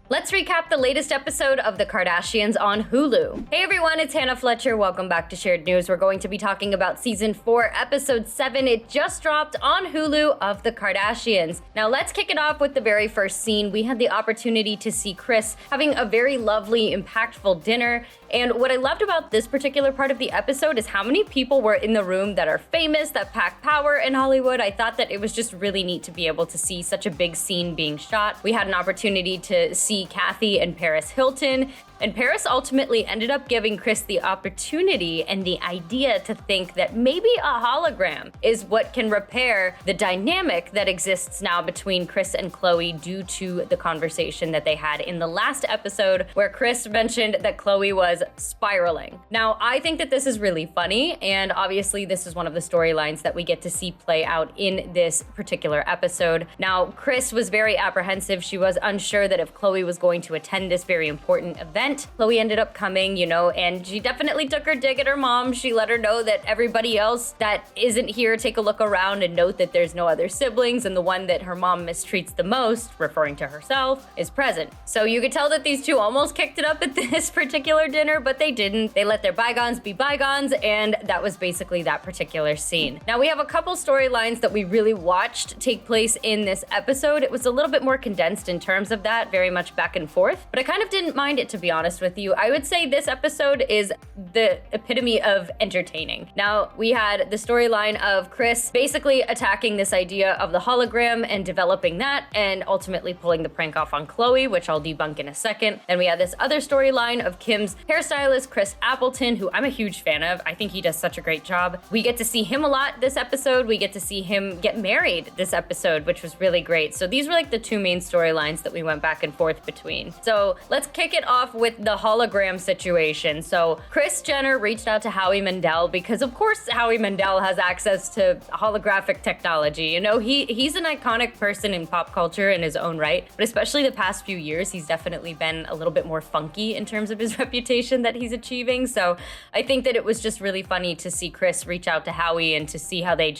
Let's recap the latest episode of The Kardashians on Hulu. Hey everyone, it's Hannah Fletcher. Welcome back to Shared News. We're going to be talking about Season 4, Episode 7. It just dropped on Hulu of The Kardashians. Now let's kick it off with the very first scene. We had the opportunity to see Kris having a very lovely, impactful dinner. And what I loved about this particular part of the episode is how many people were in the room that are famous, that pack power in Hollywood. I thought that it was just really neat to be able to see such a big scene being shot. We had an opportunity to see Kathy and Paris Hilton. And Paris ultimately ended up giving Kris the opportunity and the idea to think that maybe a hologram is what can repair the dynamic that exists now between Kris and Khloe due to the conversation that they had in the last episode where Kris mentioned that Khloe was spiraling. Now, I think that this is really funny, and obviously this is one of the storylines that we get to see play out in this particular episode. Now, Kris was very apprehensive. She was unsure that if Khloe was going to attend this very important event. Khloe ended up coming, and she definitely took her dig at her mom. She let her know that everybody else that isn't here, take a look around and note that there's no other siblings, and the one that her mom mistreats the most, referring to herself, is present. So you could tell that these two almost kicked it up at this particular dinner, but they didn't. They let their bygones be bygones, and that was basically that particular scene. Now we have a couple storylines that we really watched take place in this episode. It was a little bit more condensed in terms of that, very much back and forth, but I kind of didn't mind it, to be honest with you. I would say this episode is the epitome of entertaining. Now, we had the storyline of Kris basically attacking this idea of the hologram and developing that and ultimately pulling the prank off on Khloe, which I'll debunk in a second. Then we had this other storyline of Kim's hairstylist, Kris Appleton, who I'm a huge fan of. I think he does such a great job. We get to see him a lot this episode. We get to see him get married this episode, which was really great. So these were like the two main storylines that we went back and forth between. So let's kick it off with the hologram situation. So Kris Jenner reached out to Howie Mandel because of course Howie Mandel has access to holographic technology. He's an iconic person in pop culture in his own right, but especially the past few years, he's definitely been a little bit more funky in terms of his reputation that he's achieving. So I think that it was just really funny to see Kris reach out to Howie and to see how they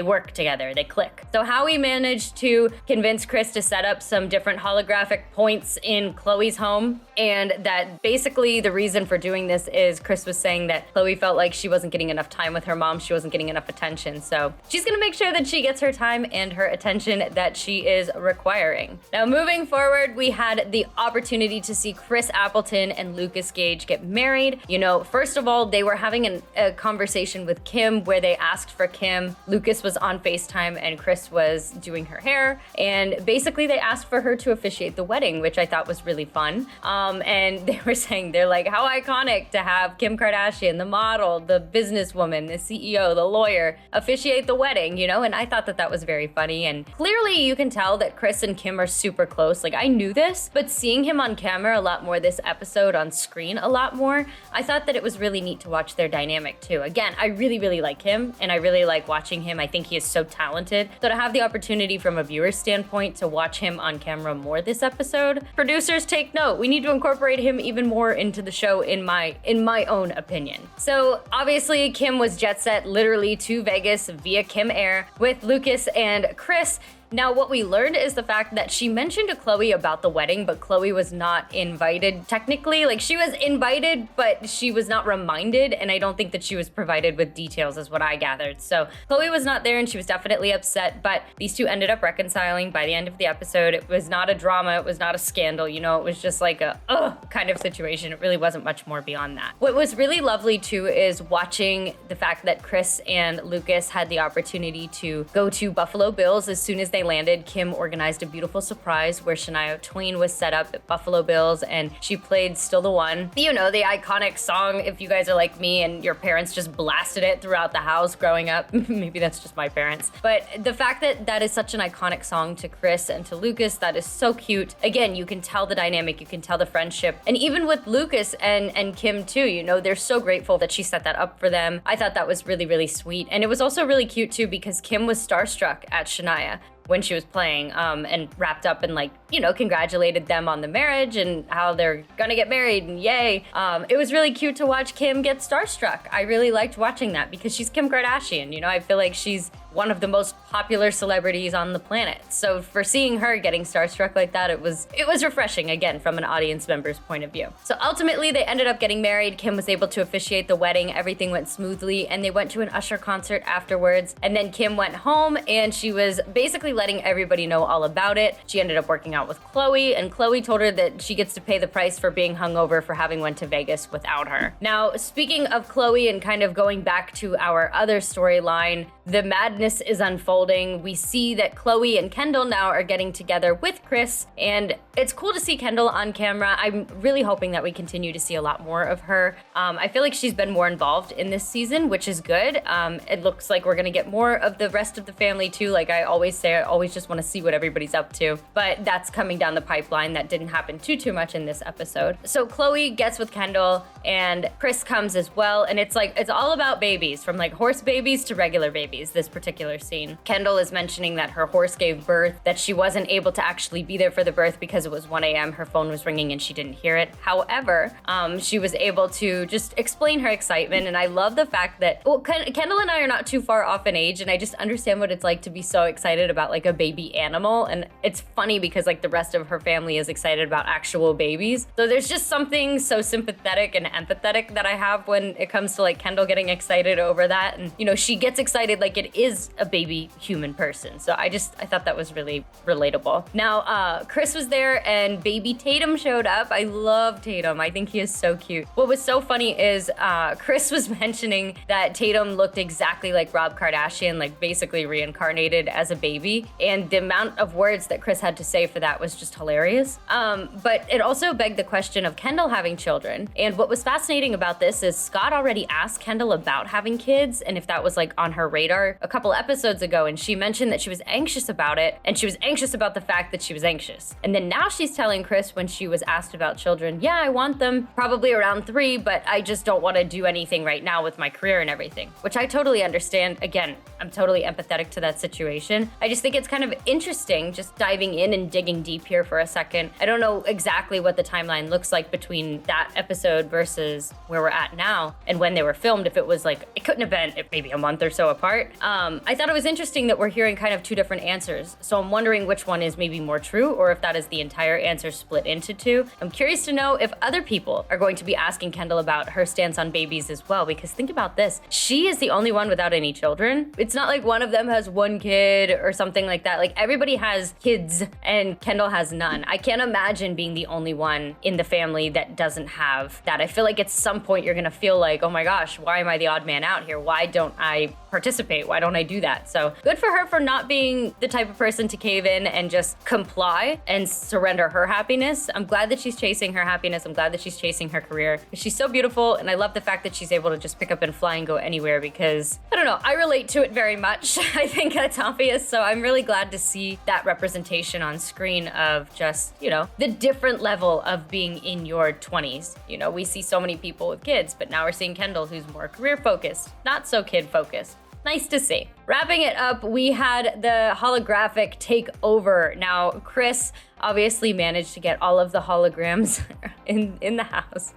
work together, they click. So Howie managed to convince Kris to set up some different holographic points in Khloe's home, and that basically the reason for doing this is Kris was saying that Khloe felt like she wasn't getting enough time with her mom, she wasn't getting enough attention. So she's gonna make sure that she gets her time and her attention that she is requiring. Now moving forward, we had the opportunity to see Kris Appleton and Lucas Gage get married. First of all, they were having a conversation with Kim where they asked for Kim. Lucas was on FaceTime and Kris was doing her hair, and basically they asked for her to officiate the wedding, which I thought was really fun. And they were saying, they're like, how iconic to have Kim Kardashian, the model, the businesswoman, the CEO, the lawyer, officiate the wedding, and I thought that was very funny. And clearly you can tell that Kris and Kim are super close. Like, I knew this, but seeing him on camera a lot more this episode, on screen a lot more, I thought that it was really neat to watch their dynamic too. Again, I really, really like him, and I really like watching him. I think he is so talented. So to have the opportunity from a viewer's standpoint to watch him on camera more this episode, producers take note. We need to incorporate him even more into the show in my own opinion. So obviously Kim was jet set literally to Vegas via Kim Air with Lucas and Kris. Now, what we learned is the fact that she mentioned to Khloe about the wedding, but Khloe was not invited technically. Like, she was invited, but she was not reminded, and I don't think that she was provided with details is what I gathered. So Khloe was not there, and she was definitely upset, but these two ended up reconciling by the end of the episode. It was not a drama. It was not a scandal. It was just like a kind of situation. It really wasn't much more beyond that. What was really lovely, too, is watching the fact that Kris and Lucas had the opportunity to go to Buffalo Bills as soon as they landed. Kim organized a beautiful surprise where Shania Twain was set up at Buffalo Bills, and she played Still the One. The iconic song, if you guys are like me and your parents just blasted it throughout the house growing up. Maybe that's just my parents. But the fact that that is such an iconic song to Kris and to Lucas, that is so cute. Again, you can tell the dynamic, you can tell the friendship. And even with Lucas and Kim too, they're so grateful that she set that up for them. I thought that was really, really sweet. And it was also really cute too because Kim was starstruck at Shania when she was playing, and wrapped up and congratulated them on the marriage and how they're gonna get married and yay. It was really cute to watch Kim get starstruck. I really liked watching that because she's Kim Kardashian. I feel like she's one of the most popular celebrities on the planet. So for seeing her getting starstruck like that, it was refreshing, again, from an audience member's point of view. So ultimately, they ended up getting married. Kim was able to officiate the wedding. Everything went smoothly, and they went to an Usher concert afterwards. And then Kim went home, and she was basically letting everybody know all about it. She ended up working out with Khloe, and Khloe told her that she gets to pay the price for being hungover for having went to Vegas without her. Now, speaking of Khloe and kind of going back to our other storyline, the madness is unfolding. We see that Khloe and Kendall now are getting together with Kris, and it's cool to see Kendall on camera. I'm really hoping that we continue to see a lot more of her. I feel like she's been more involved in this season, which is good. It looks like we're gonna get more of the rest of the family too. Like I always say, I always just wanna see what everybody's up to, but that's coming down the pipeline. That didn't happen too much in this episode. So Khloe gets with Kendall, and Kris comes as well, and it's all about babies, from like horse babies to regular babies, this particular scene. Kendall is mentioning that her horse gave birth, that she wasn't able to actually be there for the birth because it was 1 a.m. Her phone was ringing and she didn't hear it. However, she was able to just explain her excitement, and I love the fact that, well, Kendall and I are not too far off in age, and I just understand what it's like to be so excited about like a baby animal. And it's funny because like the rest of her family is excited about actual babies. So there's just something so sympathetic and empathetic that I have when it comes to like Kendall getting excited over that. And, you know, she gets excited like it is a baby human person. So I thought that was really relatable. Now, Kris was there and baby Tatum showed up. I love Tatum. I think he is so cute. What was so funny is Kris was mentioning that Tatum looked exactly like Rob Kardashian, like basically reincarnated as a baby. And the amount of words that Kris had to say for that was just hilarious. But it also begged the question of Kendall having children. And what was fascinating about this is Scott already asked Kendall about having kids and if that was like on her radar a couple episodes ago. And she mentioned that she was anxious about it. And she was anxious about the fact that she was anxious. And then now she's telling Kris when she was asked about children, yeah, I want them probably around 3, but I just don't want to do anything right now with my career and everything, which I totally understand. Again, I'm totally empathetic to that situation. I just think it's kind of interesting just diving in and digging deep here for a second. I don't know exactly what the timeline looks like between that episode versus where we're at now and when they were filmed. If it was like, it couldn't have been maybe a month or so apart. I thought it was interesting that we're hearing kind of 2 different answers. So I'm wondering which one is maybe more true or if that is the entire answer split into 2. I'm curious to know if other people are going to be asking Kendall about her stance on babies as well, because think about this. She is the only one without any children. It's not like one of them has 1 kid or something like that. Like everybody has kids and Kendall has none. I can't imagine being the only one in the family that doesn't have that. I feel like at some point you're gonna feel like, oh my gosh, why am I the odd man out here? Why don't I participate? Why don't I do that? So good for her for not being the type of person to cave in and just comply and surrender her happiness. I'm glad that she's chasing her happiness. I'm glad that she's chasing her career. She's so beautiful, and I love the fact that she's able to just pick up and fly and go anywhere because, I don't know, I relate to it very much. I think that's obvious. So I'm really glad to see that representation on screen of just, you know, the different level of being in your 20s. You know, we see so many people with kids, but now we're seeing Kendall who's more career focused, not so kid focused. Nice to see. Wrapping it up, we had the holographic take over. Now, Kris obviously managed to get all of the holograms in the house.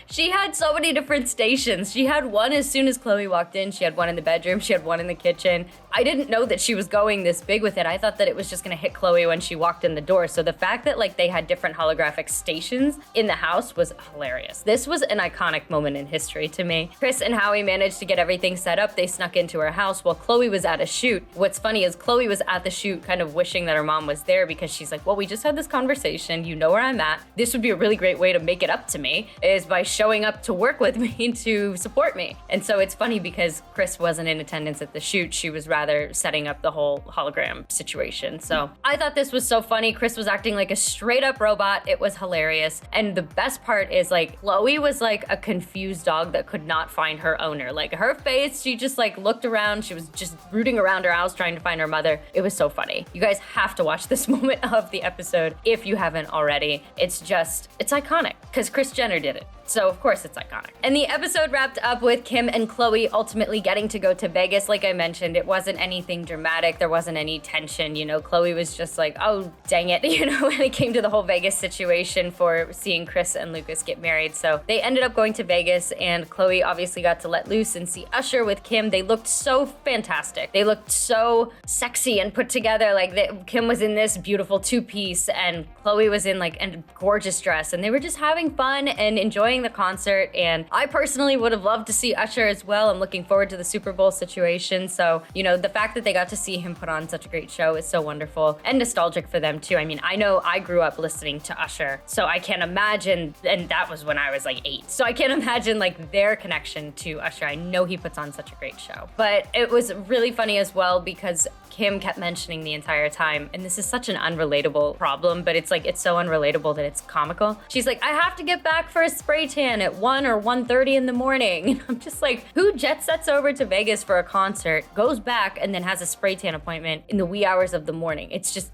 She had so many different stations. She had one as soon as Khloe walked in. She had one in the bedroom. She had one in the kitchen. I didn't know that she was going this big with it. I thought that it was just gonna hit Khloe when she walked in the door. So the fact that like they had different holographic stations in the house was hilarious. This was an iconic moment in history to me. Kris and Howie managed to get everything set up. They snuck into her house while Khloe was at a shoot. What's funny is Khloe was at the shoot kind of wishing that her mom was there because she's like, well, we just had this conversation. You know where I'm at. This would be a really great way to make it up to me is by showing up to work with me to support me. And so it's funny because Kris wasn't in attendance at the shoot. She was rather setting up the whole hologram situation. So I thought this was so funny. Kris was acting like a straight up robot. It was hilarious. And the best part is like Khloe was like a confused dog that could not find her owner. Like her face, she just like looked around. She was just rooting around her house trying to find her mother. It was so funny. You guys have to watch this moment of the episode if you haven't already. It's iconic because Kris Jenner did it. So of course it's iconic. And the episode wrapped up with Kim and Khloe ultimately getting to go to Vegas. Like I mentioned, it wasn't anything dramatic. There wasn't any tension. You know, Khloe was just like, oh, dang it, you know, when it came to the whole Vegas situation for seeing Kris and Lucas get married. So they ended up going to Vegas, and Khloe obviously got to let loose and see Usher with Kim. They looked so fantastic. They looked so sexy and put together. Like Kim was in this beautiful two-piece and Khloe was in like a gorgeous dress, and they were just having fun and enjoying the concert. And I personally would have loved to see Usher as well. I'm looking forward to the Super Bowl situation. So, you know, the fact that they got to see him put on such a great show is so wonderful and nostalgic for them too. I mean, I know I grew up listening to Usher, so I can't imagine, and that was when I was like 8. So I can't imagine like their connection to Usher. I know he puts on such a great show. But it was really funny as well because Kim kept mentioning the entire time, and this is such an unrelatable problem, but it's like, it's so unrelatable that it's comical. She's like, I have to get back for a spray tan at 1 or 1:30 in the morning. And I'm just like, who jet sets over to Vegas for a concert, goes back, and then has a spray tan appointment in the wee hours of the morning? It's just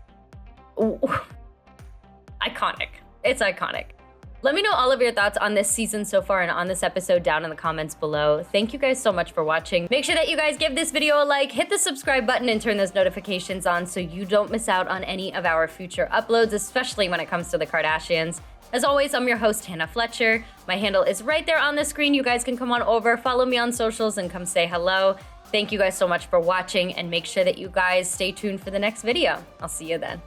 iconic. It's iconic. Let me know all of your thoughts on this season so far and on this episode down in the comments below. Thank you guys so much for watching. Make sure that you guys give this video a like, hit the subscribe button, and turn those notifications on so you don't miss out on any of our future uploads, especially when it comes to the Kardashians. As always, I'm your host, Hannah Fletcher. My handle is right there on the screen. You guys can come on over, follow me on socials, and come say hello. Thank you guys so much for watching, and make sure that you guys stay tuned for the next video. I'll see you then.